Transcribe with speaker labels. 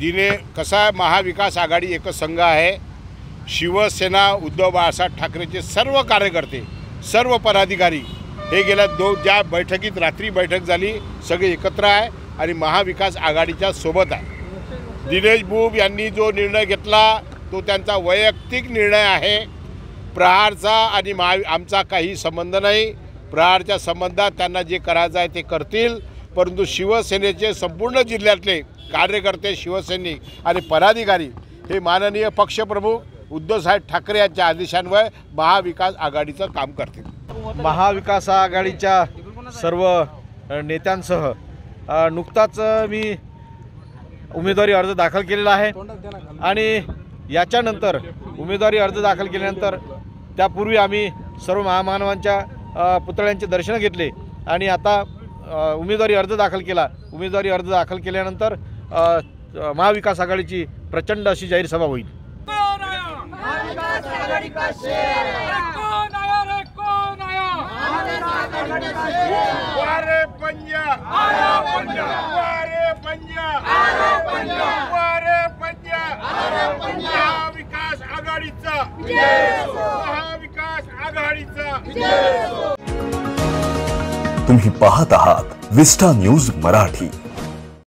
Speaker 1: कसा महाविकास आघाडी एकच संघ आहे। शिवसेना उद्धव बाळासाहेब ठाकरेचे सर्व कार्यकर्ते सर्व पदाधिकारी हे गेल्या ज्या बैठकीत रात्री बैठक झाली सगळे एकत्र आहे आणि महाविकास आघाडीच्या सोबत आहे। दिनेश बुब यांनी जो निर्णय घेतला तो त्यांचा वैयक्तिक निर्णय आहे। प्रहारचा आणि आमचा काही संबंध नाही। प्रहारच्या संबंधात त्यांना जे करायचं आहे ते करतील, परंतु शिवसेनेचे संपूर्ण जिल्ह्यातले कार्यकर्ते शिवसैनिक आणि पदाधिकारी हे माननीय पक्षप्रमुख उद्धवसाहेब ठाकरे यांच्या आदेशान्वये महाविकास आघाडीचं काम करतील।
Speaker 2: महाविकास आघाडीच्या सर्व नेत्यांसह नुकताच मी उमेदवारी अर्ज दाखल केलेला आहे आणि याच्यानंतर उमेदवारी अर्ज दाखल केल्यानंतर त्यापूर्वी आम्ही सर्व महामानवांच्या पुतळ्यांचे दर्शन घेतले आणि आता उमेदवारी अर्ज दाखल केला। उमेदवारी अर्ज दाखल केल्यानंतर महाविकास आघाडीची प्रचंड अशी जाहीर सभा होईल।
Speaker 3: तुम्ही पाहत आहात विस्टा न्यूज मराठी।